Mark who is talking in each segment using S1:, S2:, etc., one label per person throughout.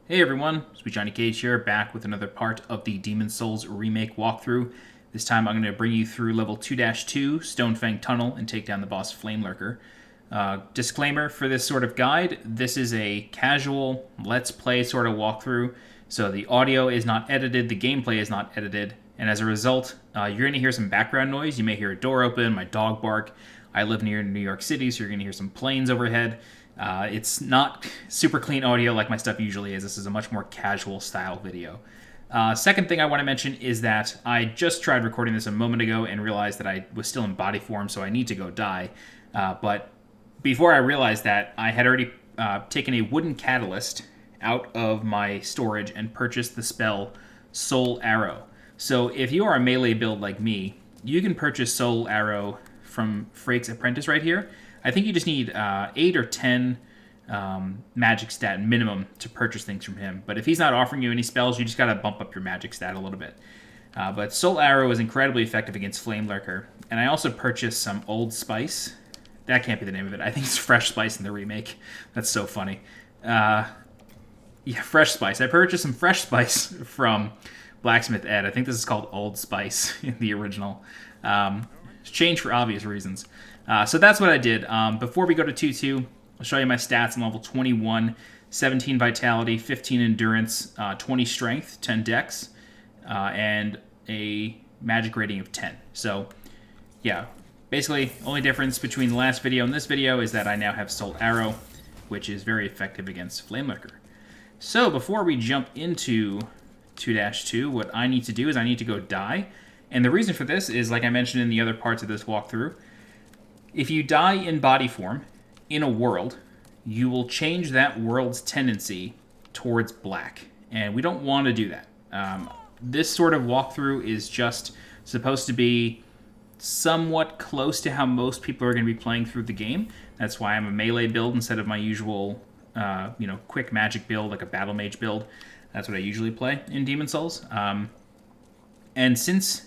S1: Hey everyone, SweetJohnnyCage here, back with another part of the Demon's Souls Remake walkthrough. This time I'm going to bring you through level 2-2, Stonefang Tunnel, and take down the boss Flamelurker. Disclaimer for this sort of guide, this is a casual, let's play sort of walkthrough, so the audio is not edited, the gameplay is not edited, and as a result, you're going to hear some background noise. You may hear a door open, my dog bark. I live near New York City, so you're going to hear some planes overhead. It's not super clean audio like my stuff usually is. This is a much more casual style video. Second thing I want to mention is that I just tried recording this a moment ago and realized that I was still in body form, so I need to go die. But before I realized that, I had already taken a wooden catalyst out of my storage and purchased the spell Soul Arrow. So if you are a melee build like me, you can purchase Soul Arrow from Frake's Apprentice right here. I think you just need 8 or 10 magic stat minimum to purchase things from him. But if he's not offering you any spells, you just got to bump up your magic stat a little bit. But Soul Arrow is incredibly effective against Flamelurker. And I also purchased some Old Spice. That can't be the name of it. I think it's Fresh Spice in the remake. That's so funny. Yeah, Fresh Spice. I purchased some Fresh Spice from Blacksmith Ed. I think this is called Old Spice in the original. It's changed for obvious reasons. So that's what I did. Before we go to 2-2, I'll show you my stats. I'm level 21, 17 Vitality, 15 Endurance, 20 Strength, 10 Dex, and a Magic rating of 10. So, yeah, basically, only difference between the last video and this video is that I now have Soul Arrow, which is very effective against Flamelurker. So, before we jump into 2-2, what I need to do is I need to go die. And the reason for this is, like I mentioned in the other parts of this walkthrough, if you die in body form in a world, you will change that world's tendency towards black. And we don't want to do that. This sort of walkthrough is just supposed to be somewhat close to how most people are going to be playing through the game. That's why I'm a melee build instead of my usual quick magic build, like a battle mage build. That's what I usually play in Demon's Souls. And since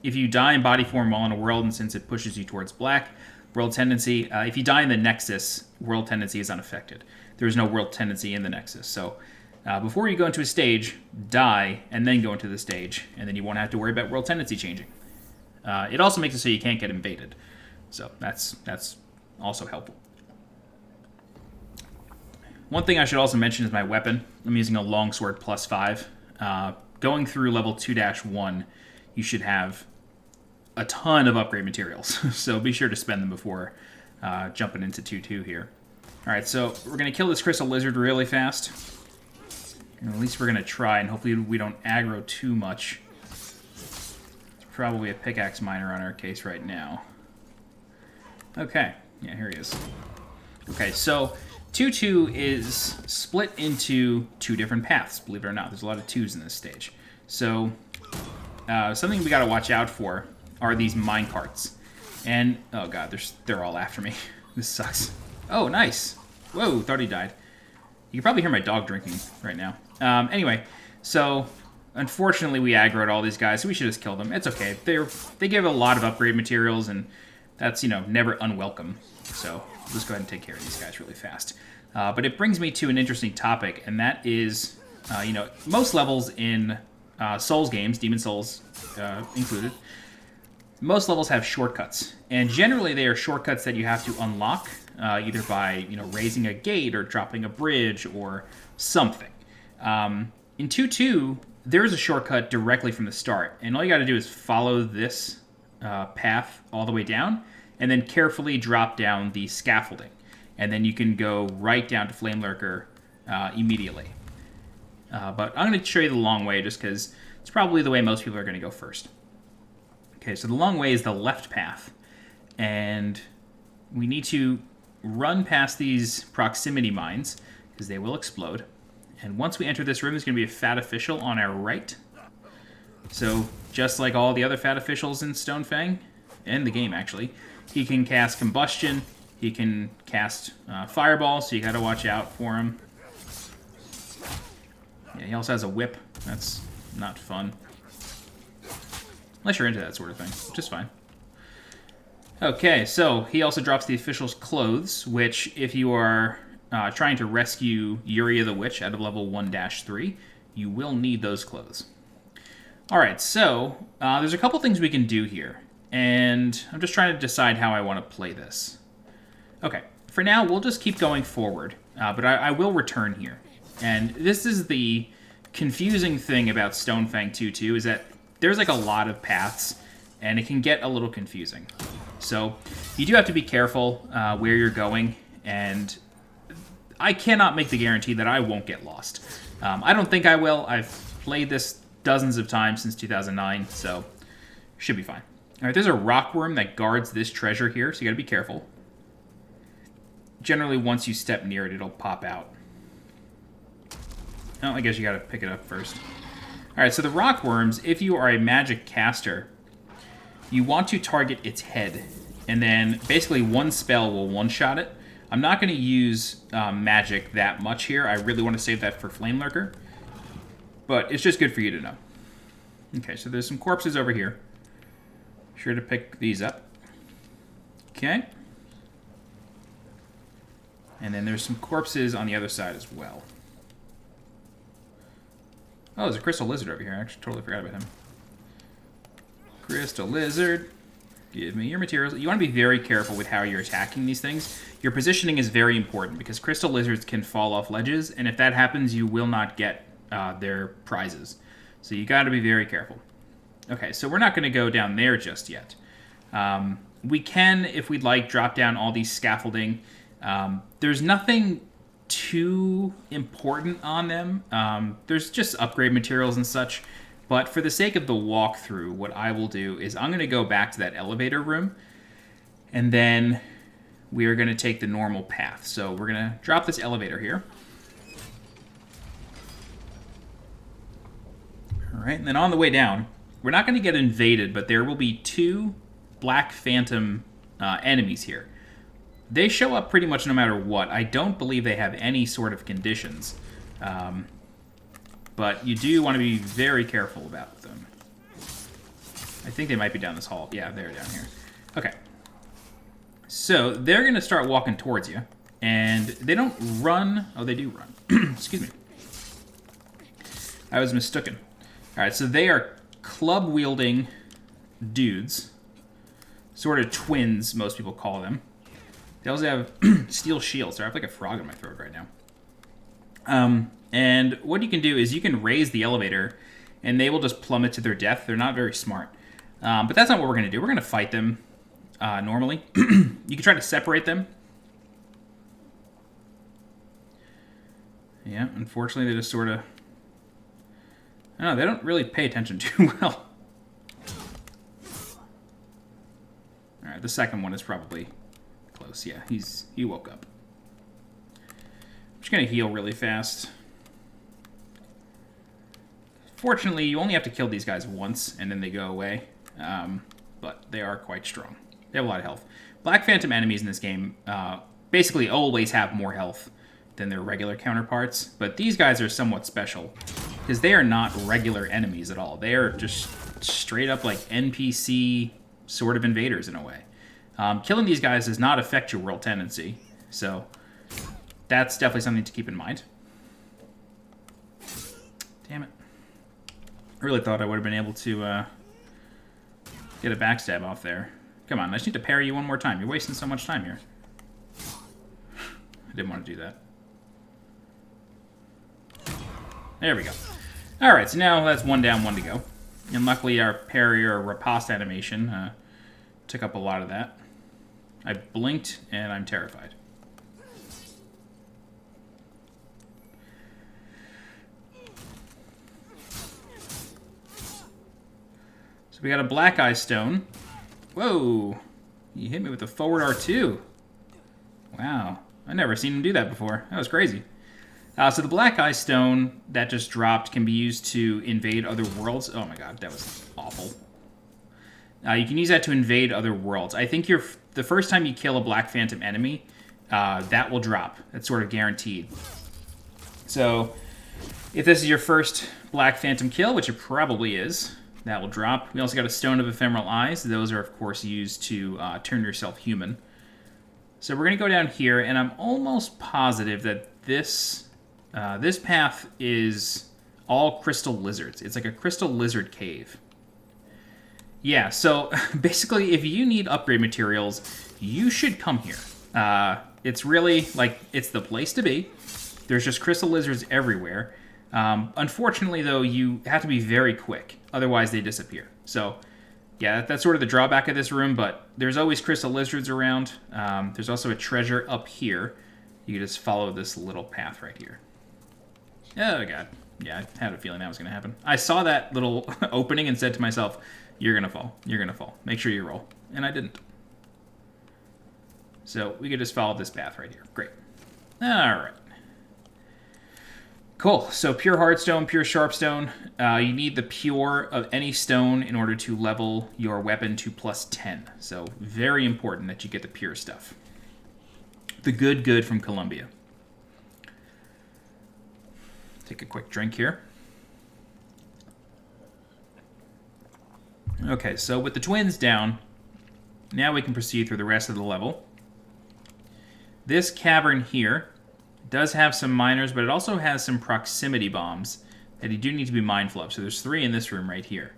S1: if you die in body form while in a world, and since it pushes you towards black, world tendency, if you die in the Nexus, world tendency is unaffected. There is no world tendency in the Nexus. So before you go into a stage, die, and then go into the stage, and then you won't have to worry about world tendency changing. It also makes it so you can't get invaded. So that's also helpful. One thing I should also mention is my weapon. I'm using a longsword +5. Going through level 2-1, you should have a ton of upgrade materials. So be sure to spend them before jumping into 2-2 here. Alright, so we're going to kill this crystal lizard really fast. And at least we're going to try, and hopefully we don't aggro too much. It's probably a pickaxe miner on our case right now. Okay, yeah, here he is. Okay, so 2-2 is split into 2 different paths, believe it or not. There's a lot of 2s in this stage. So something we got to watch out for are these minecarts. And, oh god, they're all after me. This sucks. Oh, nice. Whoa, thought he died. You can probably hear my dog drinking right now. Anyway, so unfortunately we aggroed all these guys, so we should just kill them. It's okay. They give a lot of upgrade materials, and that's, never unwelcome. So let's go ahead and take care of these guys really fast. But it brings me to an interesting topic, and that is, most levels in Souls games, Demon's Souls included, most levels have shortcuts, and generally they are shortcuts that you have to unlock either by raising a gate or dropping a bridge or something. In 2-2, there is a shortcut directly from the start, and all you got to do is follow this path all the way down, and then carefully drop down the scaffolding, and then you can go right down to Flamelurker immediately. But I'm going to show you the long way just because it's probably the way most people are going to go first. Okay, so the long way is the left path, and we need to run past these proximity mines because they will explode. And once we enter this room, there's going to be a fat official on our right. So just like all the other fat officials in Stonefang, in the game actually, he can cast combustion, he can cast fireball, so you got to watch out for him. Yeah, he also has a whip. That's not fun. Unless you're into that sort of thing, which is fine. Okay, so he also drops the official's clothes, which if you are trying to rescue Yuria the Witch out of level 1-3, you will need those clothes. Alright, so there's a couple things we can do here, and I'm just trying to decide how I want to play this. Okay, for now, we'll just keep going forward, but I will return here. And this is the confusing thing about Stonefang 2.2, is that there's like a lot of paths, and it can get a little confusing. So you do have to be careful where you're going, and I cannot make the guarantee that I won't get lost. I don't think I will. I've played this dozens of times since 2009, so should be fine. All right, there's a rockworm that guards this treasure here, so you gotta be careful. Generally, once you step near it, it'll pop out. Oh, I guess you gotta pick it up first. All right, so the rockworms, if you are a magic caster, you want to target its head, and then basically one spell will one-shot it. I'm not going to use magic that much here. I really want to save that for Flamelurker, but it's just good for you to know. Okay, so there's some corpses over here. Sure to pick these up. Okay. And then there's some corpses on the other side as well. Oh, there's a crystal lizard over here. I actually totally forgot about him. Crystal lizard. Give me your materials. You want to be very careful with how you're attacking these things. Your positioning is very important because crystal lizards can fall off ledges, and if that happens, you will not get their prizes. So you got to be very careful. Okay, so we're not going to go down there just yet. We can, if we'd like, drop down all these scaffolding. There's nothing too important on them. There's just upgrade materials and such. But for the sake of the walkthrough, what I will do is I'm going to go back to that elevator room, and then we are going to take the normal path. So we're going to drop this elevator here. All right, and then on the way down, we're not going to get invaded, but there will be 2 Black Phantom enemies here. They show up pretty much no matter what. I don't believe they have any sort of conditions. But you do want to be very careful about them. I think they might be down this hall. Yeah, they're down here. Okay. So they're going to start walking towards you. And they don't run. Oh, they do run. Excuse me. I was mistaken. All right, so they are club-wielding dudes. Sort of twins, most people call them. They also have steel shields. So I have like a frog in my throat right now. And what you can do is you can raise the elevator, and they will just plummet to their death. They're not very smart. But that's not what we're going to do. We're going to fight them normally. You can try to separate them. Yeah, unfortunately, they just sort of... I don't know, they don't really pay attention too well. Alright, the second one is probably close. Yeah, he woke up. I'm just going to heal really fast. Fortunately, you only have to kill these guys once, and then they go away. But they are quite strong. They have a lot of health. Black Phantom enemies in this game basically always have more health than their regular counterparts. But these guys are somewhat special, because they are not regular enemies at all. They are just straight up like NPC sort of invaders in a way. Killing these guys does not affect your world tendency, so that's definitely something to keep in mind. Damn it. I really thought I would have been able to get a backstab off there. Come on, I just need to parry you one more time. You're wasting so much time here. I didn't want to do that. There we go. Alright, so now that's 1 down, 1 to go. And luckily our parry or riposte animation took up a lot of that. I blinked, and I'm terrified. So we got a Black Eye Stone. Whoa! He hit me with a forward R2. Wow. I've never seen him do that before. That was crazy. So the Black Eye Stone that just dropped can be used to invade other worlds. Oh my god, that was awful. You can use that to invade other worlds. I think the first time you kill a Black Phantom enemy, that will drop. That's sort of guaranteed. So if this is your first Black Phantom kill, which it probably is, that will drop. We also got a Stone of Ephemeral Eyes. Those are, of course, used to turn yourself human. So we're going to go down here, and I'm almost positive that this path is all crystal lizards. It's like a crystal lizard cave. Yeah, so basically, if you need upgrade materials, you should come here. It's really, like, it's the place to be. There's just crystal lizards everywhere. Unfortunately, though, you have to be very quick. Otherwise, they disappear. So, yeah, that's sort of the drawback of this room, but there's always crystal lizards around. There's also a treasure up here. You can just follow this little path right here. Oh, God. Yeah, I had a feeling that was going to happen. I saw that little opening and said to myself, you're going to fall. You're going to fall. Make sure you roll. And I didn't. So we could just follow this path right here. Great. All right. Cool. So pure hardstone, pure sharpstone. You need the pure of any stone in order to level your weapon to +10. So very important that you get the pure stuff. The good from Colombia. Take a quick drink here. Okay, so with the twins down, now we can proceed through the rest of the level. This cavern here does have some miners, but it also has some proximity bombs that you do need to be mindful of. So there's 3 in this room right here.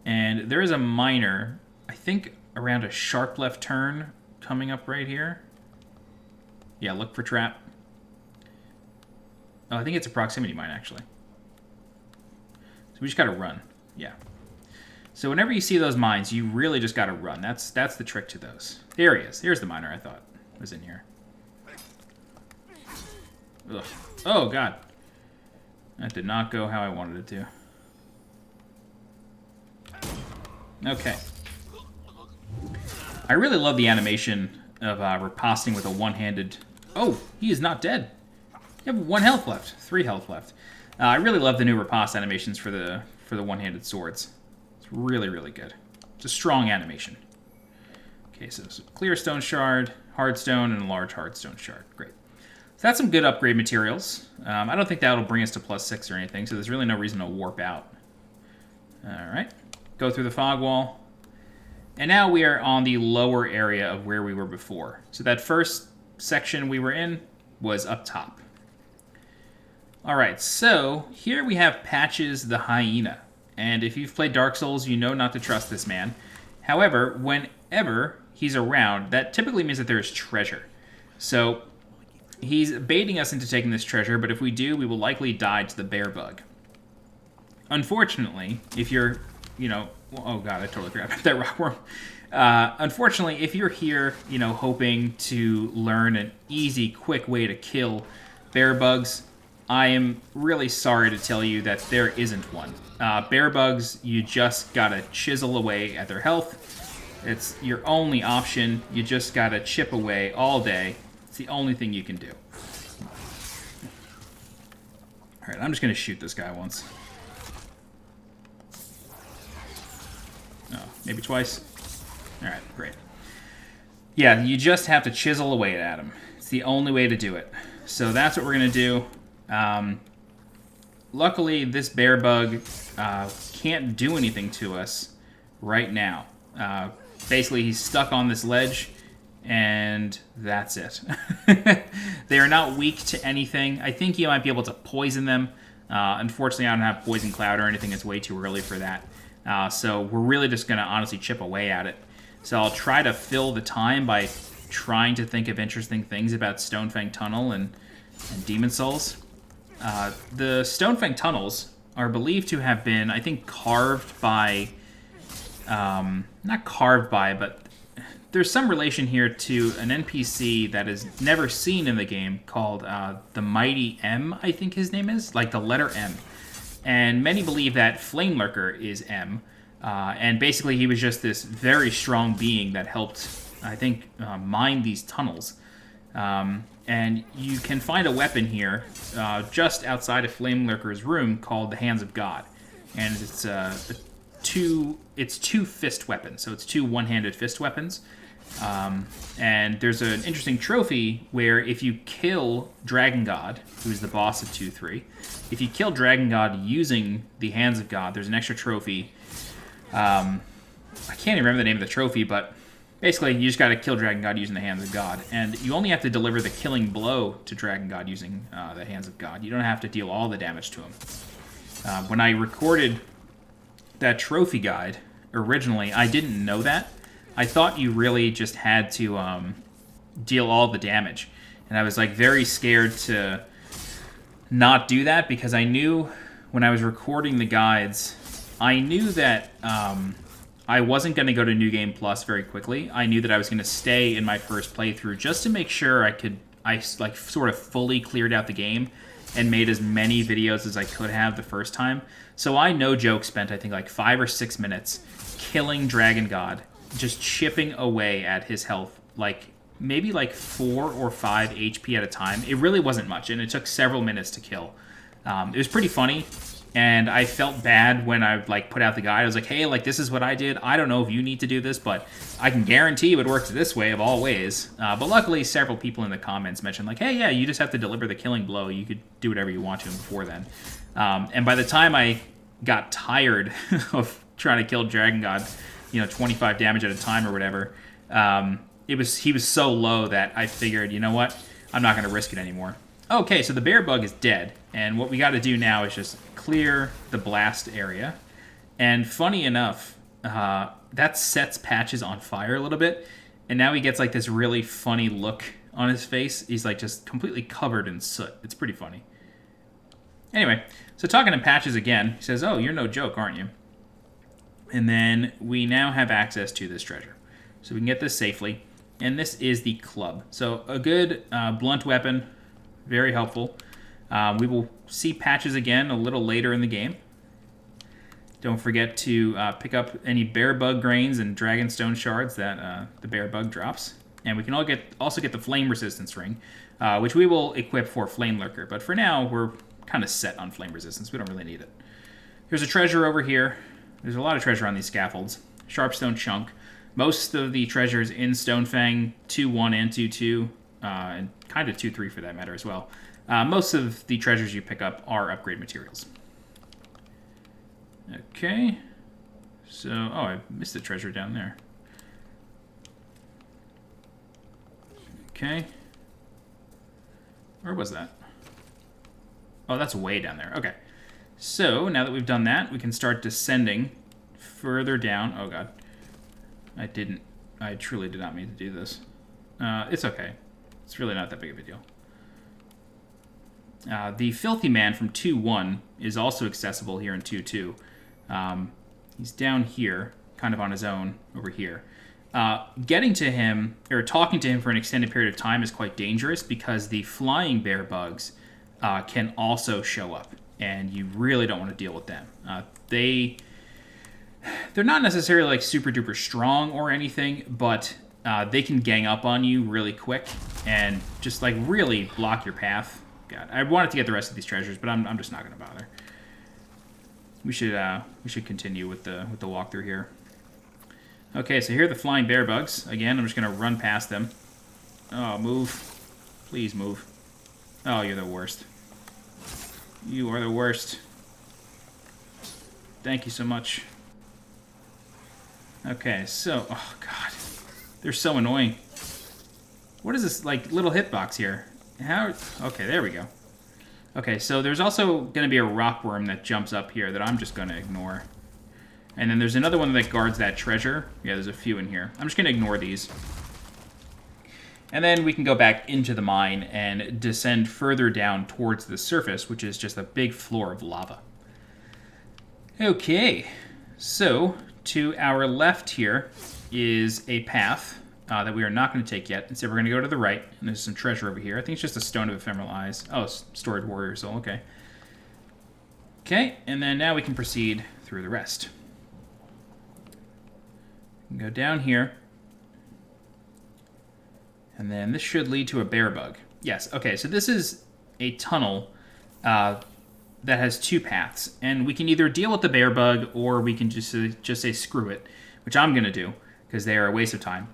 S1: And there is a miner, I think around a sharp left turn coming up right here. Yeah, look for trap. Oh, I think it's a proximity mine, actually. So we just gotta run. Yeah. So whenever you see those mines, you really just gotta run. That's the trick to those. There he is. Here's the miner I thought was in here. Ugh. Oh, God. That did not go how I wanted it to. Okay. I really love the animation of riposting with a one-handed... Oh, he is not dead. You have 1 health left. 3 health left. I really love the new riposte animations for the one-handed swords. It's really, really good. It's a strong animation. Okay, so clear stone shard, hard stone, and a large hard stone shard. Great. So that's some good upgrade materials. I don't think that'll bring us to +6 or anything, so there's really no reason to warp out. Alright. Go through the fog wall. And now we are on the lower area of where we were before. So that first section we were in was up top. Alright, so here we have Patches the Hyena. And if you've played Dark Souls, you know not to trust this man. However, whenever he's around, that typically means that there's treasure. So he's baiting us into taking this treasure, but if we do, we will likely die to the Bearbug. Unfortunately, if you're, you know... Oh, God, I totally forgot about that rockworm. Unfortunately, if you're here, you know, hoping to learn an easy, quick way to kill Bearbugs, I am really sorry to tell you that there isn't one. Bearbugs, you just gotta chisel away at their health. It's your only option. You just gotta chip away all day. It's the only thing you can do. Alright, I'm just gonna shoot this guy once. Oh, maybe twice. Alright, great. Yeah, you just have to chisel away at him. It's the only way to do it. So that's what we're gonna do. Luckily, this Bearbug can't do anything to us right now. Basically, he's stuck on this ledge, and that's it. They are not weak to anything. I think you might be able to poison them. Unfortunately, I don't have Poison Cloud or anything. It's way too early for that. So we're really just going to honestly chip away at it. So I'll try to fill the time by trying to think of interesting things about Stonefang Tunnel and Demon Souls. The Stonefang tunnels are believed to have been, I think, carved by... not carved by, but there's some relation here to an NPC that is never seen in the game called the Mighty M, I think his name is. Like the letter M. And many believe that Flamelurker is M. And basically he was just this very strong being that helped, I think, mine these tunnels. And you can find a weapon here just outside of Flamelurker's room called the Hands of God. And it's two fist weapons, so it's 2 one-handed fist weapons. And there's an interesting trophy where if you kill Dragon God, who's the boss of 2-3, if you kill Dragon God using the Hands of God, there's an extra trophy. I can't even remember the name of the trophy, but basically, you just got to kill Dragon God using the Hands of God. And you only have to deliver the killing blow to Dragon God using the Hands of God. You don't have to deal all the damage to him. When I recorded that trophy guide originally, I didn't know that. I thought you really just had to deal all the damage. And I was like very scared to not do that because I knew when I was recording the guides, I knew that I wasn't going to go to New Game Plus very quickly. I knew that I was going to stay in my first playthrough just to make sure I like sort of fully cleared out the game and made as many videos as I could have the first time. So I, no joke, spent I think like 5 or 6 minutes killing Dragon God, just chipping away at his health, like maybe like 4 or 5 HP at a time. It really wasn't much, and it took several minutes to kill. It was pretty funny, and I felt bad when I like put out the guide. I was like, hey, like this is what I did. I don't know if you need to do this, but I can guarantee you it works this way of all ways. But luckily, several people in the comments mentioned like, hey, yeah, you just have to deliver the killing blow. You could do whatever you want to him before then. And by the time I got tired of trying to kill Dragon God, 25 damage at a time or whatever, he was so low that I figured, you know what, I'm not going to risk it anymore. Okay, so the Bearbug is dead, and what we got to do now is just clear the blast area. And funny enough, that sets Patches on fire a little bit, and now he gets like this really funny look on his face. He's like just completely covered in soot. It's pretty funny. Anyway, so talking to Patches again, he says, oh, you're no joke, aren't you? And then we now have access to this treasure. So we can get this safely. And this is the club. So a good blunt weapon, very helpful. We will see Patches again a little later in the game. Don't forget to pick up any Bearbug grains and Dragonstone shards that the Bearbug drops. And we can also get the Flame Resistance Ring, which we will equip for Flamelurker. But for now, we're kind of set on Flame Resistance. We don't really need it. There's a treasure over here. There's a lot of treasure on these scaffolds. Sharpstone Chunk. Most of the treasures in Stonefang 2.1 and 2.2, and kind of 2.3 for that matter as well. Most of the treasures you pick up are upgrade materials. Okay. So, oh, I missed the treasure down there. Okay. Where was that? Oh, that's way down there. Okay. So, now that we've done that, we can start descending further down. Oh, God. I truly did not mean to do this. It's okay. It's really not that big of a deal. The Filthy Man from 2.1 is also accessible here in 2.2. He's down here, kind of on his own over here. Getting to him, or talking to him for an extended period of time is quite dangerous because the flying Bearbugs can also show up, and you really don't want to deal with them. They're not necessarily like super duper strong or anything, but they can gang up on you really quick and just like really block your path. God, I wanted to get the rest of these treasures, but I'm just not going to bother. We should continue with the walkthrough here. Okay, so here are the flying Bearbugs. Again, I'm just going to run past them. Oh, move. Please move. Oh, you're the worst. You are the worst. Thank you so much. Okay, so, oh god, they're so annoying. What is this, like, little hitbox here? How, okay, there we go. Okay, so there's also going to be a rockworm that jumps up here that I'm just going to ignore. And then there's another one that guards that treasure. Yeah, there's a few in here. I'm just going to ignore these. And then we can go back into the mine and descend further down towards the surface, which is just a big floor of lava. Okay, so to our left here is a path that we are not going to take yet. Instead, we're going to go to the right, and there's some treasure over here. I think it's just a Stone of Ephemeral Eyes. Oh, Stored Warrior Soul, okay. Okay, and then now we can proceed through the rest. We can go down here. And then this should lead to a Bearbug. Yes, okay, so this is a tunnel that has two paths. And we can either deal with the Bearbug, or we can just say screw it, which I'm going to do, because they are a waste of time.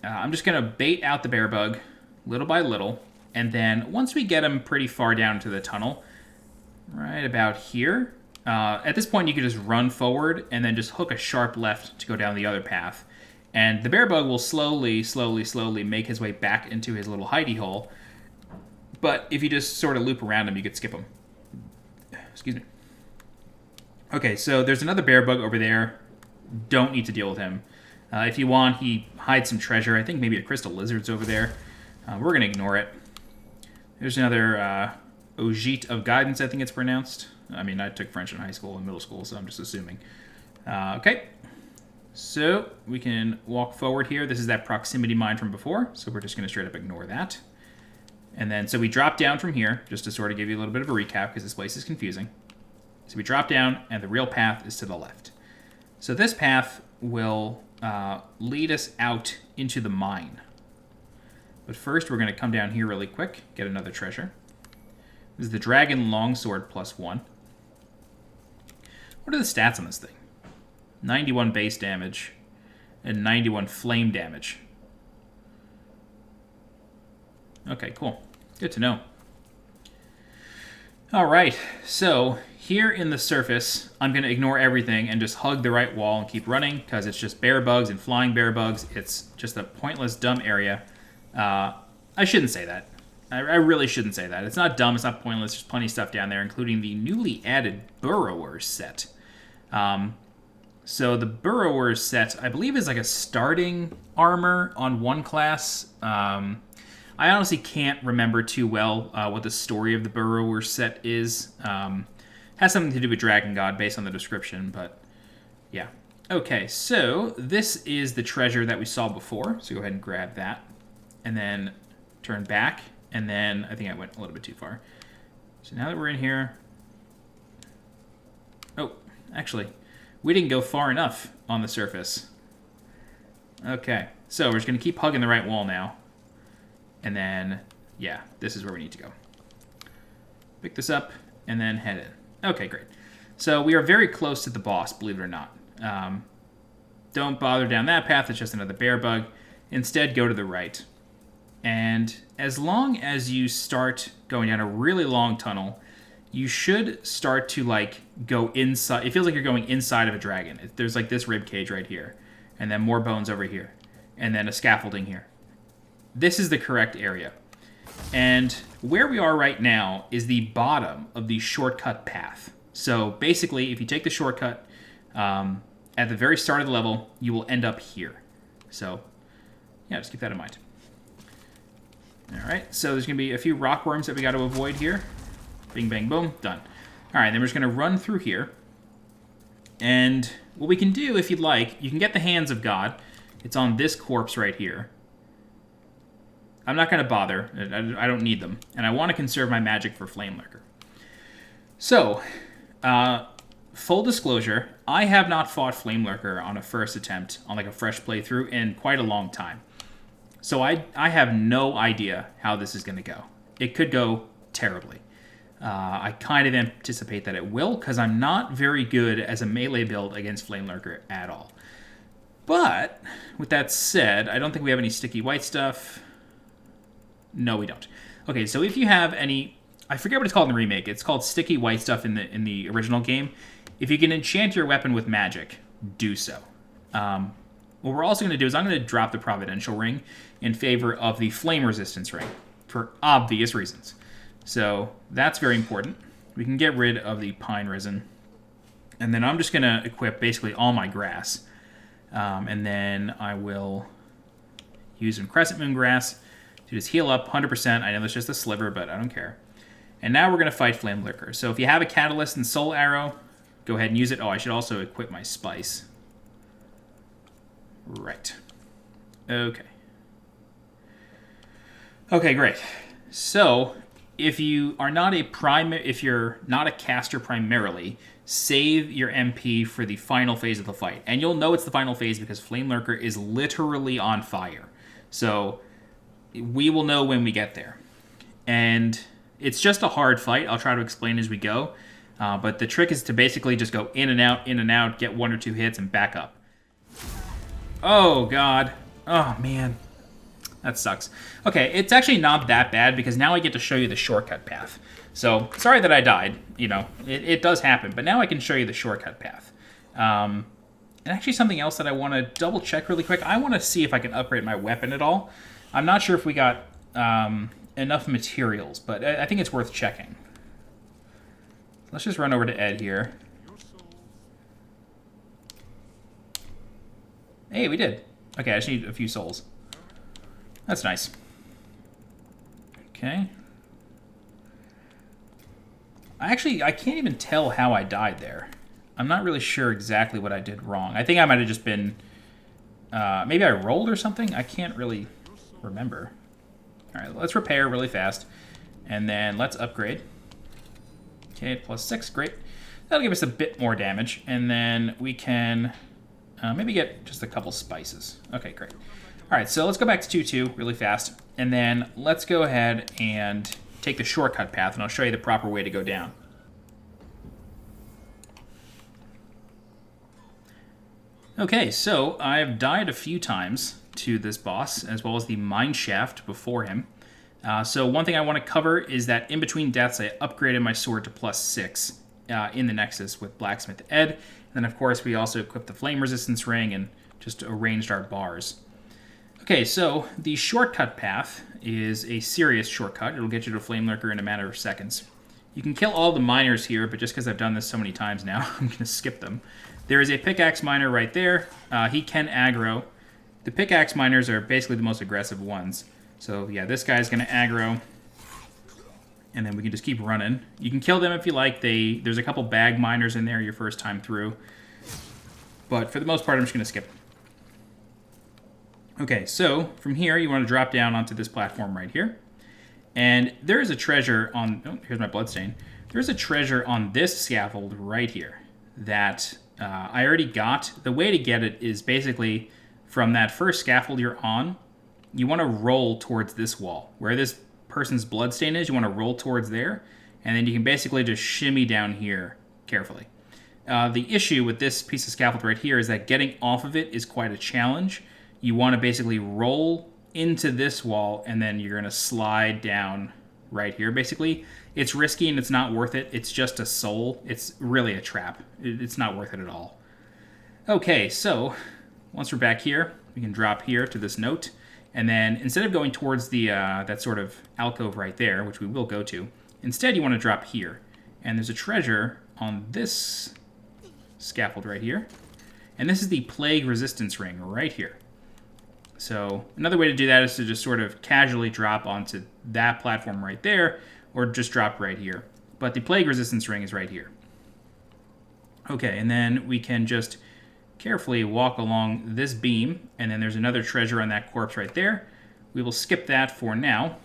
S1: I'm just going to bait out the Bearbug little by little, and then once we get him pretty far down into the tunnel, right about here, at this point you can just run forward and then just hook a sharp left to go down the other path. And the Bearbug will slowly make his way back into his little hidey hole. But if you just sort of loop around him, you could skip him. Excuse me. Okay, so there's another Bearbug over there. Don't need to deal with him. If you want, he hides some treasure. I think maybe a crystal lizard's over there. We're going to ignore it. There's another Ogite of Guidance, I think it's pronounced. I mean, I took French in high school and middle school, so I'm just assuming. Okay. So we can walk forward here. This is that proximity mine from before, so we're just going to straight up ignore that. And then, so we drop down from here, just to sort of give you a little bit of a recap, because this place is confusing. So we drop down, and the real path is to the left. So this path will lead us out into the mine. But first, we're going to come down here really quick, get another treasure. This is the Dragon Longsword +1. What are the stats on this thing? 91 base damage and 91 flame damage. Okay, cool. Good to know. All right, so here in the surface, I'm going to ignore everything and just hug the right wall and keep running because it's just bear bugs and flying bear bugs. It's just a pointless, dumb area. I shouldn't say that. I really shouldn't say that. It's not dumb, it's not pointless. There's plenty of stuff down there, including the newly added Burrower set. So the Burrower set, I believe, is like a starting armor on one class. I honestly can't remember too well what the story of the Burrower set is. Has something to do with Dragon God based on the description, but yeah. Okay, so this is the treasure that we saw before. So go ahead and grab that. And then turn back. And then I think I went a little bit too far. So now that we're in here... Oh, actually, we didn't go far enough on the surface. Okay, so we're just going to keep hugging the right wall now. And then, yeah, this is where we need to go. Pick this up and then head in. Okay, great. So we are very close to the boss, believe it or not. Don't bother down that path. It's just another bear bug. Instead, go to the right. And as long as you start going down a really long tunnel, you should start to, like, go inside. It feels like you're going inside of a dragon. There's, like, this rib cage right here. And then more bones over here. And then a scaffolding here. This is the correct area. And where we are right now is the bottom of the shortcut path. So basically, if you take the shortcut at the very start of the level, you will end up here. So, yeah, just keep that in mind. All right, so there's going to be a few rock worms that we got to avoid here. Bing, bang, boom, done. All right, then we're just going to run through here. And what we can do, if you'd like, you can get the Hands of God. It's on this corpse right here. I'm not going to bother. I don't need them. And I want to conserve my magic for Flamelurker. So, full disclosure, I have not fought Flamelurker on a first attempt, on like a fresh playthrough, in quite a long time. So I have no idea how this is going to go. It could go terribly. I kind of anticipate that it will, because I'm not very good as a melee build against Flamelurker at all. But, with that said, I don't think we have any sticky white stuff. No, we don't. Okay, so if you have any... I forget what it's called in the remake. It's called sticky white stuff in the original game. If you can enchant your weapon with magic, do so. What we're also going to do is I'm going to drop the Providential Ring in favor of the Flame Resistance Ring, for obvious reasons. So that's very important. We can get rid of the Pine Resin. And then I'm just going to equip basically all my grass. And then I will use some Crescent Moon Grass to just heal up 100%. I know that's just a sliver, but I don't care. And now we're going to fight Flamelurker. So if you have a Catalyst and Soul Arrow, go ahead and use it. Oh, I should also equip my Spice. Right. Okay. Okay, great. So, if you are not if you're not a caster primarily, save your MP for the final phase of the fight. And you'll know it's the final phase because Flamelurker is literally on fire. So, we will know when we get there. And it's just a hard fight. I'll try to explain as we go. But the trick is to basically just go in and out, get 1 or 2 hits, and back up. Oh, God. Oh, man. That sucks. Okay, it's actually not that bad because now I get to show you the shortcut path. So, sorry that I died. You know, it does happen. But now I can show you the shortcut path. And actually something else that I want to double check really quick. I want to see if I can upgrade my weapon at all. I'm not sure if we got enough materials, but I think it's worth checking. Let's just run over to Ed here. Hey, we did. Okay, I just need a few souls. That's nice. Okay. I can't even tell how I died there. I'm not really sure exactly what I did wrong. I think I might have just been... maybe I rolled or something? I can't really remember. Alright, let's repair really fast. And then let's upgrade. Okay, +6, great. That'll give us a bit more damage. And then we can maybe get just a couple spices. Okay, great. Alright, so let's go back to 2-2 really fast. And then let's go ahead and take the shortcut path, and I'll show you the proper way to go down. Okay, so I've died a few times to this boss, as well as the mine shaft before him. So one thing I want to cover is that in between deaths, I upgraded my sword to +6 in the Nexus with Blacksmith Ed. And then, of course, we also equipped the flame resistance ring and just arranged our bars. Okay, so the shortcut path is a serious shortcut. It'll get you to Flamelurker in a matter of seconds. You can kill all the miners here, but just because I've done this so many times now, I'm going to skip them. There is a pickaxe miner right there. He can aggro. The pickaxe miners are basically the most aggressive ones. So yeah, this guy's going to aggro. And then we can just keep running. You can kill them if you like. There's a couple bag miners in there your first time through. But for the most part, I'm just going to skip them. Okay, so from here, you want to drop down onto this platform right here. And there is a treasure on... Oh, here's my bloodstain. There's a treasure on this scaffold right here that I already got. The way to get it is basically from that first scaffold you're on, you want to roll towards this wall. Where this person's bloodstain is, you want to roll towards there. And then you can basically just shimmy down here carefully. The issue with this piece of scaffold right here is that getting off of it is quite a challenge. You want to basically roll into this wall, and then you're going to slide down right here, basically. It's risky, and it's not worth it. It's just a soul. It's really a trap. It's not worth it at all. Okay, so once we're back here, we can drop here to this note, and then instead of going towards the that sort of alcove right there, which we will go to, instead you want to drop here. And there's a treasure on this scaffold right here, and this is the plague resistance ring right here. So another way to do that is to just sort of casually drop onto that platform right there, or just drop right here. But the plague resistance ring is right here. Okay, and then we can just carefully walk along this beam, and then there's another treasure on that corpse right there. We will skip that for now.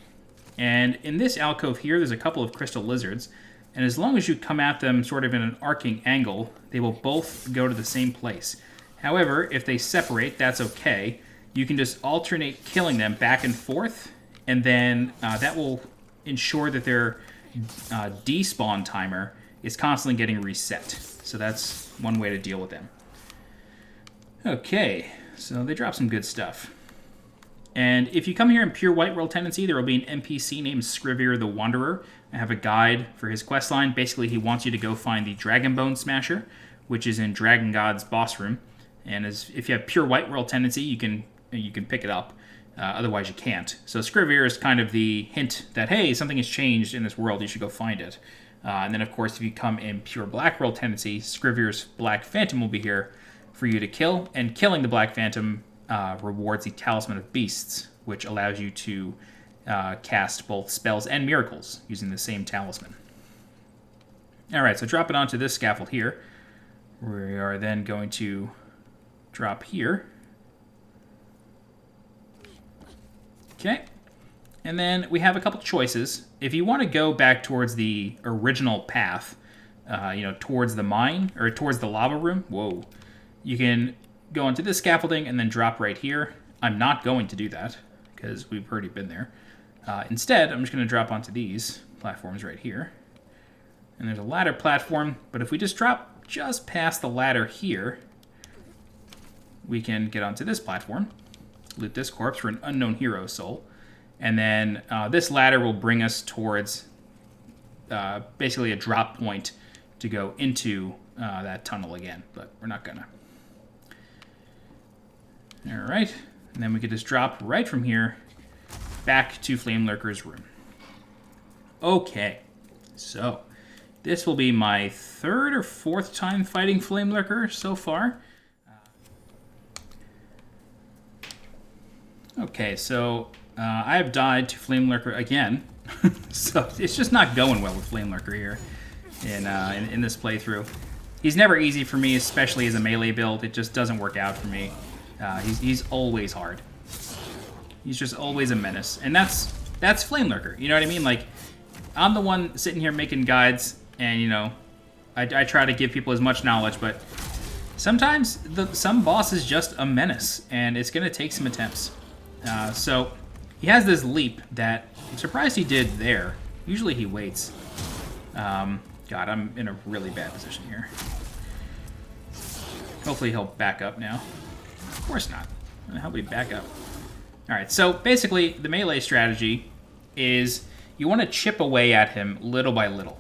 S1: And in this alcove here, there's a couple of crystal lizards, and as long as you come at them sort of in an arcing angle, they will both go to the same place. However, if they separate, that's okay. You can just alternate killing them back and forth, and then that will ensure that their despawn timer is constantly getting reset. So that's one way to deal with them. Okay, so they drop some good stuff. And if you come here in pure White World Tendency, there will be an NPC named Scrivier the Wanderer. I have a guide for his questline. Basically, he wants you to go find the Dragon Bone Smasher, which is in Dragon God's boss room. And if you have pure White World Tendency, you can pick it up. Otherwise, you can't. So Scrivier is kind of the hint that, hey, something has changed in this world. You should go find it. And then, of course, if you come in pure Black World Tendency, Scrivier's Black Phantom will be here for you to kill. And killing the Black Phantom rewards the Talisman of Beasts, which allows you to cast both spells and miracles using the same talisman. All right, so drop it onto this scaffold here. We are then going to drop here. Okay, and then we have a couple choices. If you want to go back towards the original path, towards the mine, or towards the lava room, whoa, you can go onto this scaffolding and then drop right here. I'm not going to do that, because we've already been there. Instead, I'm just going to drop onto these platforms right here. And there's a ladder platform, but if we just drop just past the ladder here, we can get onto this platform. Loot this corpse for an unknown hero soul. And then this ladder will bring us towards basically a drop point to go into that tunnel again. But we're not gonna. All right, and then we could just drop right from here back to Flamelurker's room. Okay, so this will be my third or fourth time fighting Flamelurker so far. Okay, so I have died to Flamelurker again, so it's just not going well with Flamelurker here in this playthrough. He's never easy for me, especially as a melee build. It just doesn't work out for me. He's always hard. He's just always a menace, and that's Flamelurker. You know what I mean? Like, I'm the one sitting here making guides, and you know, I try to give people as much knowledge, but sometimes some boss is just a menace, and it's gonna take some attempts. So he has this leap that I'm surprised he did there. Usually he waits. God, I'm in a really bad position here. Hopefully he'll back up now. Of course not. How would he back up? Alright, so basically the melee strategy is you want to chip away at him little by little.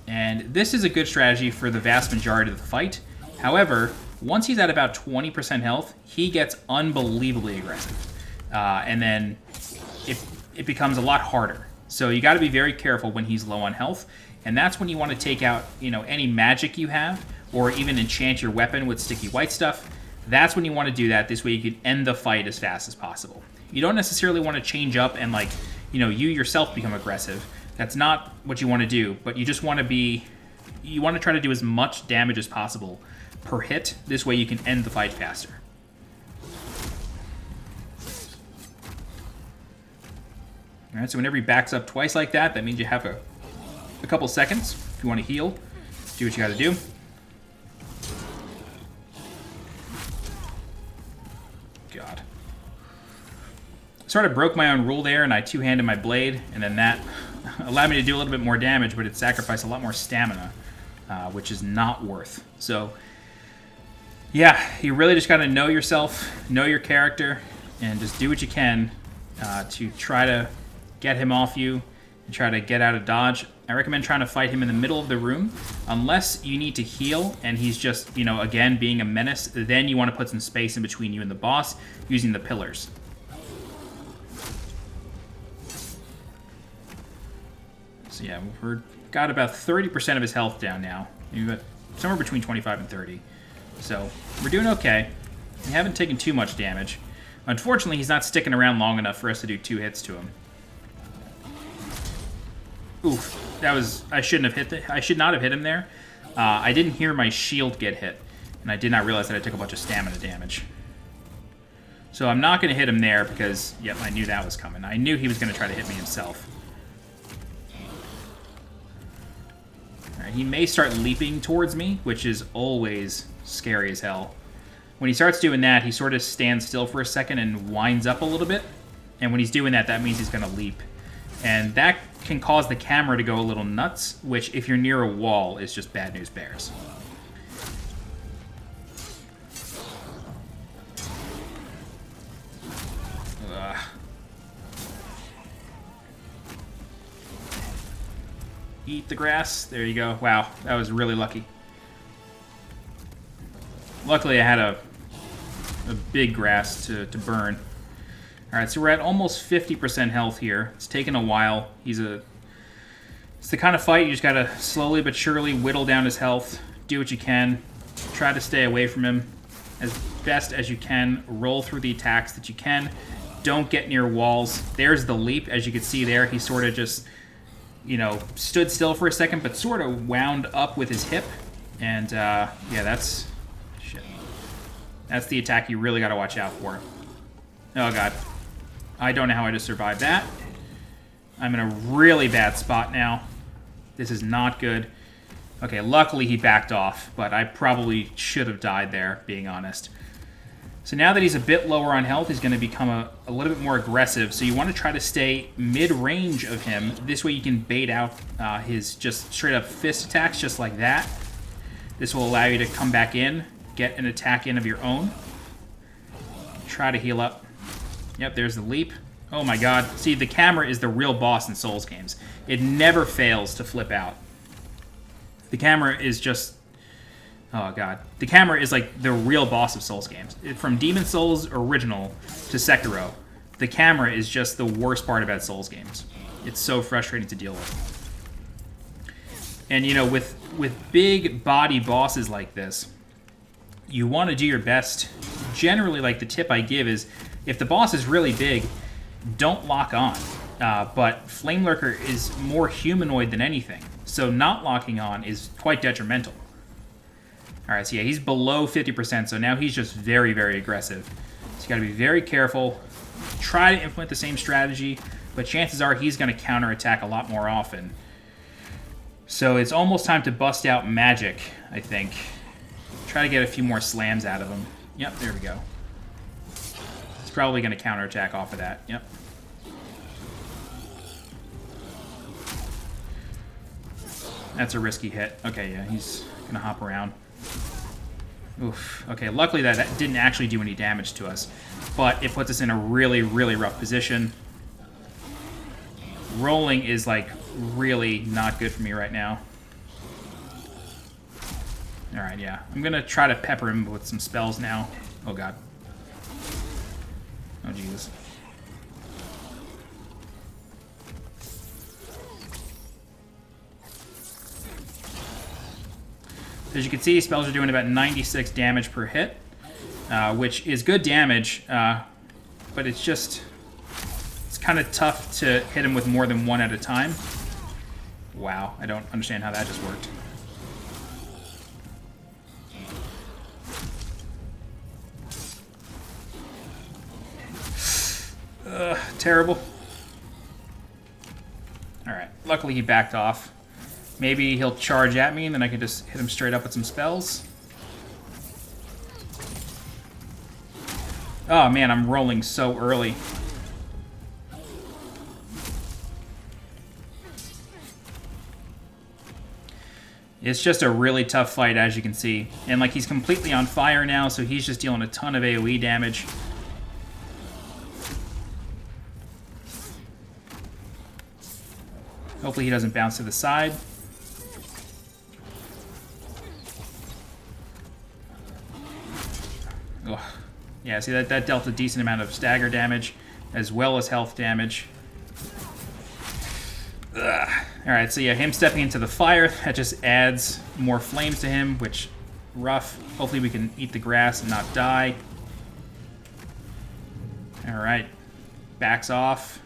S1: And this is a good strategy for the vast majority of the fight. However, once he's at about 20% health, he gets unbelievably aggressive. And then it becomes a lot harder. So you got to be very careful when he's low on health. And that's when you want to take out, you know, any magic you have, or even enchant your weapon with sticky white stuff. That's when you want to do that. This way you can end the fight as fast as possible. You don't necessarily want to change up and, like, you know, you yourself become aggressive. That's not what you want to do, but you just want to be, you want to try to do as much damage as possible per hit. This way you can end the fight faster. Alright, so whenever he backs up twice like that, that means you have a couple seconds. If you want to heal, do what you got to do. God. Sort of broke my own rule there, and I two-handed my blade, and then that allowed me to do a little bit more damage, but it sacrificed a lot more stamina, which is not worth. So, yeah, you really just got to know yourself, know your character, and just do what you can to try to get him off you and try to get out of dodge. I recommend trying to fight him in the middle of the room. Unless you need to heal and he's just, you know, again, being a menace, then you want to put some space in between you and the boss using the pillars. So yeah, we've got about 30% of his health down now. We've got somewhere between 25 and 30. So we're doing okay. We haven't taken too much damage. Unfortunately, he's not sticking around long enough for us to do 2 hits to him. Oof, that was, I should not have hit him there. I didn't hear my shield get hit, and I did not realize that I took a bunch of stamina damage. So I'm not going to hit him there because, yep, I knew that was coming. I knew he was going to try to hit me himself. All right, he may start leaping towards me, which is always scary as hell. When he starts doing that, he sort of stands still for a second and winds up a little bit. And when he's doing that, that means he's going to leap. And that can cause the camera to go a little nuts, which, if you're near a wall, is just bad news bears. Ugh. Eat the grass. There you go. Wow, that was really lucky. Luckily, I had a big grass to burn. Alright, so we're at almost 50% health here. It's taken a while. It's the kind of fight you just gotta slowly but surely whittle down his health. Do what you can. Try to stay away from him as best as you can. Roll through the attacks that you can. Don't get near walls. There's the leap. As you can see there, he sort of just, you know, stood still for a second, but sort of wound up with his hip. And, yeah, that's... shit. That's the attack you really gotta watch out for. Oh, God. I don't know how I just survived that. I'm in a really bad spot now. This is not good. Okay, luckily he backed off, but I probably should have died there, being honest. So now that he's a bit lower on health, he's going to become a little bit more aggressive. So you want to try to stay mid-range of him. This way you can bait out his just straight-up fist attacks, just like that. This will allow you to come back in, get an attack in of your own. Try to heal up. Yep, there's the leap. Oh my god. See, the camera is the real boss in Souls games. It never fails to flip out. The camera is just Oh god. The camera is like the real boss of Souls games. From Demon Souls original to Sekiro, the camera is just the worst part about Souls games. It's so frustrating to deal with. And you know, with big body bosses like this, you want to do your best. Generally, like, the tip I give is, if the boss is really big, don't lock on. But Flamelurker is more humanoid than anything, so not locking on is quite detrimental. Alright, so yeah, he's below 50%, so now he's just very, very aggressive. So you gotta be very careful. Try to implement the same strategy, but chances are he's gonna counterattack a lot more often. So it's almost time to bust out magic, I think. Try to get a few more slams out of him. Yep, there we go. He's probably gonna counterattack off of that. Yep. That's a risky hit. Okay, yeah, he's gonna hop around. Oof. Okay, luckily that didn't actually do any damage to us, but it puts us in a really, really rough position. Rolling is, like, really not good for me right now. Alright, yeah. I'm gonna try to pepper him with some spells now. Oh, God. Oh, Jesus. As you can see, spells are doing about 96 damage per hit, which is good damage, but it's just... it's kind of tough to hit him with more than one at a time. Wow, I don't understand how that just worked. Terrible. Alright, luckily he backed off. Maybe he'll charge at me, and then I can just hit him straight up with some spells. Oh man, I'm rolling so early. It's just a really tough fight, as you can see. And like, he's completely on fire now, so he's just dealing a ton of AoE damage. Hopefully he doesn't bounce to the side. Ugh. Yeah, see, that dealt a decent amount of stagger damage, as well as health damage. Ugh. Alright, so yeah, him stepping into the fire, that just adds more flames to him, which, rough. Hopefully we can eat the grass and not die. Alright, backs off.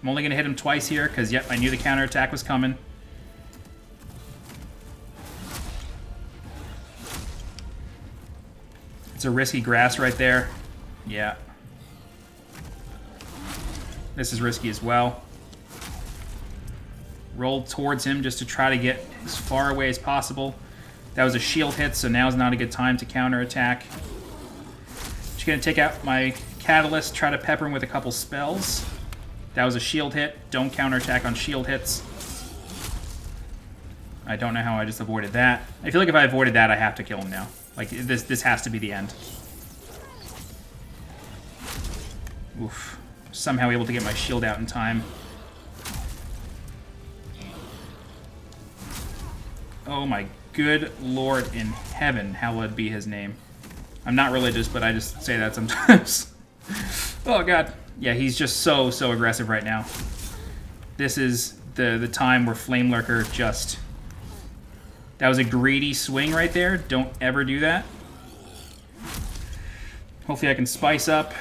S1: I'm only going to hit him twice here, because, yep, I knew the counterattack was coming. It's a risky grass right there. Yeah. This is risky as well. Roll towards him just to try to get as far away as possible. That was a shield hit, so now's not a good time to counterattack. Just going to take out my catalyst, try to pepper him with a couple spells. That was a shield hit. Don't counterattack on shield hits. I don't know how I just avoided that. I feel like if I avoided that, I have to kill him now. Like, this has to be the end. Oof. Somehow able to get my shield out in time. Oh my good lord in heaven, hallowed be his name. I'm not religious, but I just say that sometimes. Oh god. Yeah, he's just so aggressive right now. This is the time where Flamelurker just... That was a greedy swing right there. Don't ever do that. Hopefully I can spice up.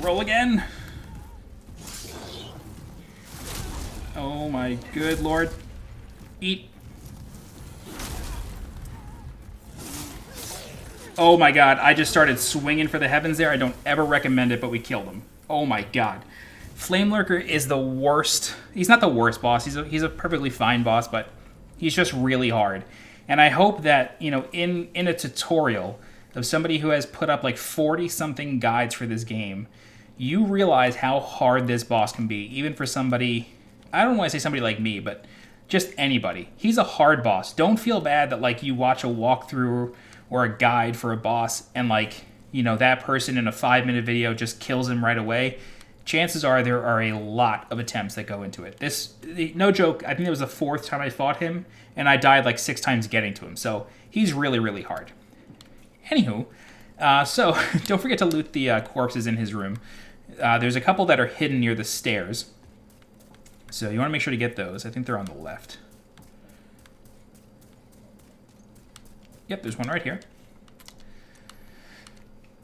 S1: Roll again. Oh my good lord. Eat. Oh my god, I just started swinging for the heavens there. I don't ever recommend it, but we killed him. Oh my god. Flamelurker is the worst. He's not the worst boss. He's a perfectly fine boss, but he's just really hard. And I hope that, you know, in a tutorial of somebody who has put up like 40-something guides for this game, you realize how hard this boss can be, even for somebody, I don't want to say somebody like me, but just anybody. He's a hard boss. Don't feel bad that, like, you watch a walkthrough or a guide for a boss and, like, you know, that person in a 5-minute video just kills him right away. chances are there are a lot of attempts that go into it. No joke, I think it was the 4th time I fought him, and I died like 6 times getting to him, so he's really, really hard. Anywho, so don't forget to loot the corpses in his room. There's a couple that are hidden near the stairs, so you want to make sure to get those. I think they're on the left. Yep, there's one right here.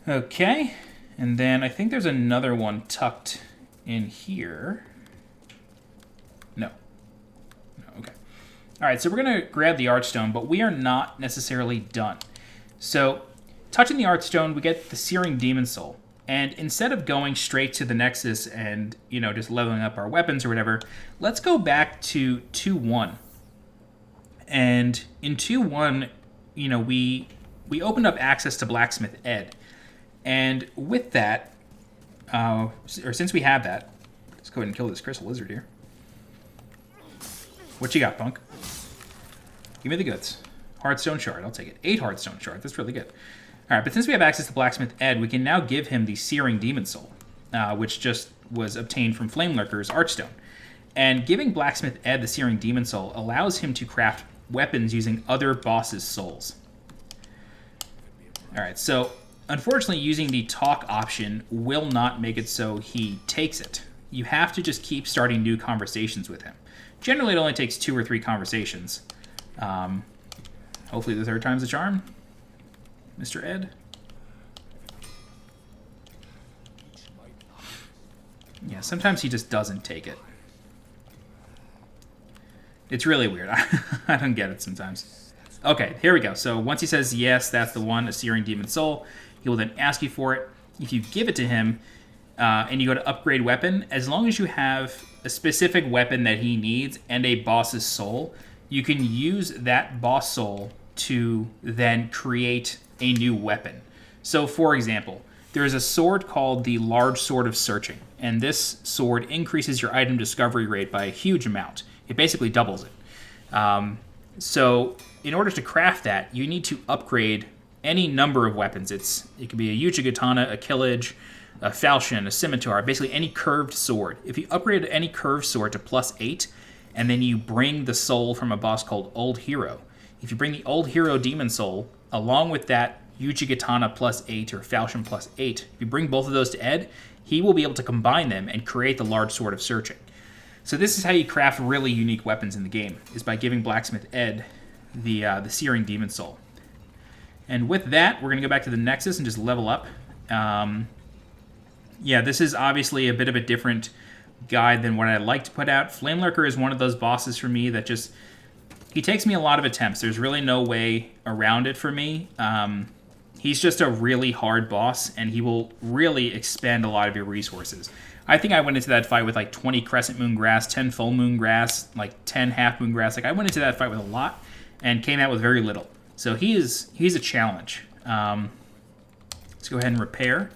S1: Okay, and then I think there's another one tucked in here. No. Okay. All right, so we're going to grab the Archstone, but we are not necessarily done. So, touching the Archstone, we get the Searing Demon Soul. And instead of going straight to the Nexus and, you know, just leveling up our weapons or whatever, let's go back to 2.1. And in 2.1, you know, we opened up access to Blacksmith Ed. And with that, or since we have that, let's go ahead and kill this crystal lizard here. What you got, punk? Give me the goods. Hardstone shard, I'll take it. 8 hardstone shards, that's really good. All right, but since we have access to Blacksmith Ed, we can now give him the Searing Demon Soul, which just was obtained from Flamelurker's Archstone. And giving Blacksmith Ed the Searing Demon Soul allows him to craft weapons using other bosses' souls. All right, so unfortunately using the talk option will not make it so he takes it. You have to just keep starting new conversations with him. Generally, it only takes 2 or 3 conversations. Hopefully the 3rd time's the charm. Mr. Ed. Yeah, sometimes he just doesn't take it. It's really weird. I don't get it sometimes. Okay, here we go. So once he says yes, that's the one, a Searing Demon Soul, he will then ask you for it. If you give it to him and you go to upgrade weapon, as long as you have a specific weapon that he needs and a boss's soul, you can use that boss soul to then create a new weapon. So for example, there is a sword called the Large Sword of Searching, and this sword increases your item discovery rate by a huge amount. It basically doubles it. So in order to craft that, you need to upgrade any number of weapons. It could be a Uchigatana, a Killage, a Falchion, a Scimitar, basically any curved sword. If you upgrade any curved sword to +8, and then you bring the soul from a boss called Old Hero, if you bring the Old Hero Demon Soul along with that Uchigatana +8 or Falchion +8, if you bring both of those to Ed, he will be able to combine them and create the Large Sword of Searching. So this is how you craft really unique weapons in the game, is by giving Blacksmith Ed the Searing Demon Soul. And with that, we're going to go back to the Nexus and just level up. Yeah, this is obviously a bit of a different guide than what I'd like to put out. Flamelurker is one of those bosses for me that just... he takes me a lot of attempts. There's really no way around it for me. He's just a really hard boss, and he will really expend a lot of your resources. I think I went into that fight with like 20 Crescent Moon Grass, 10 Full Moon Grass, like 10 Half Moon Grass. Like I went into that fight with a lot and came out with very little. So he's a challenge. Let's go ahead and repair.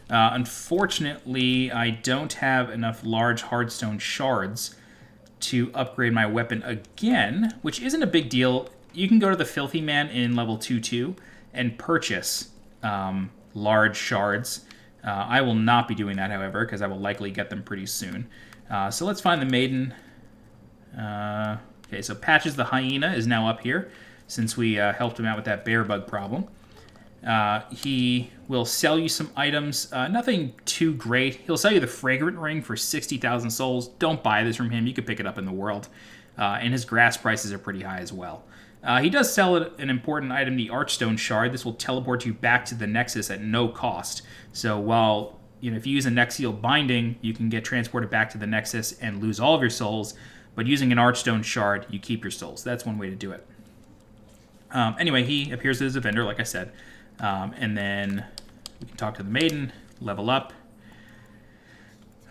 S1: Unfortunately, I don't have enough large hardstone shards to upgrade my weapon again, which isn't a big deal. You can go to the Filthy Man in level 2-2 and purchase large shards. I will not be doing that, however, because I will likely get them pretty soon. So let's find the Maiden. Okay, so Patches the Hyena is now up here, since we helped him out with that Bearbug problem. He will sell you some items, nothing too great. He'll sell you the Fragrant Ring for 60,000 souls. Don't buy this from him. You could pick it up in the world. And his grass prices are pretty high as well. He does sell an important item, the Archstone Shard. This will teleport you back to the Nexus at no cost. So while, if you use a Nexial Binding, you can get transported back to the Nexus and lose all of your souls. But using an Archstone Shard, you keep your souls. That's one way to do it. Anyway, he appears as a vendor, like I said. And then we can talk to the Maiden, level up.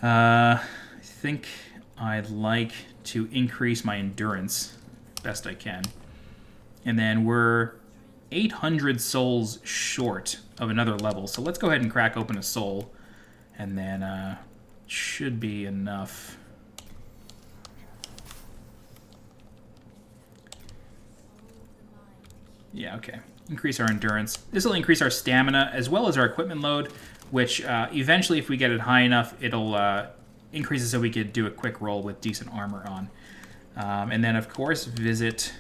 S1: I think I'd like to increase my endurance best I can. And then we're 800 souls short of another level. So let's go ahead and crack open a soul. And then should be enough. Yeah, okay. Increase our endurance. This will increase our stamina as well as our equipment load. which eventually, if we get it high enough, it'll increase it so we could do a quick roll with decent armor on. And then, of course, visit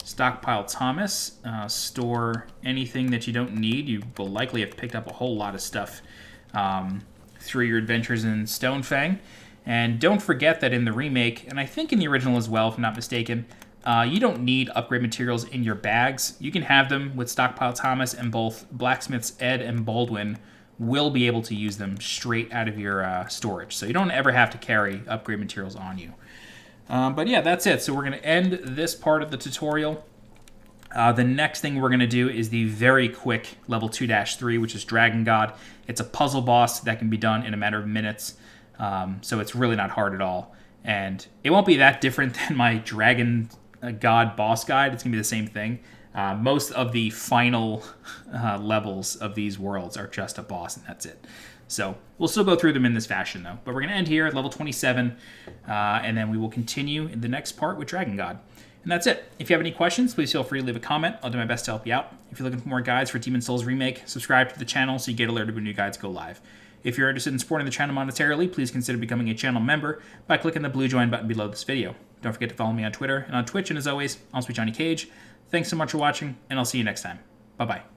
S1: Stockpile Thomas, store anything that you don't need. You will likely have picked up a whole lot of stuff through your adventures in Stonefang. And don't forget that in the remake, and I think in the original as well, if I'm not mistaken, you don't need upgrade materials in your bags. You can have them with Stockpile Thomas, and both Blacksmiths Ed and Baldwin will be able to use them straight out of your storage. So you don't ever have to carry upgrade materials on you. But yeah, that's it. So we're going to end this part of the tutorial. The next thing we're going to do is the very quick level 2-3, which is Dragon God. It's a puzzle boss that can be done in a matter of minutes. So it's really not hard at all. And it won't be that different than my Dragon God boss guide. It's going to be the same thing. Most of the final levels of these worlds are just a boss, and that's it. So we'll still go through them in this fashion, though. But we're going to end here at level 27, and then we will continue in the next part with Dragon God. And that's it. If you have any questions, please feel free to leave a comment. I'll do my best to help you out. If you're looking for more guides for Demon's Souls Remake, subscribe to the channel so you get alerted when new guides go live. If you're interested in supporting the channel monetarily, please consider becoming a channel member by clicking the blue join button below this video. Don't forget to follow me on Twitter and on Twitch, and as always, I'm SweetJohnnyCage. Thanks so much for watching, and I'll see you next time. Bye-bye.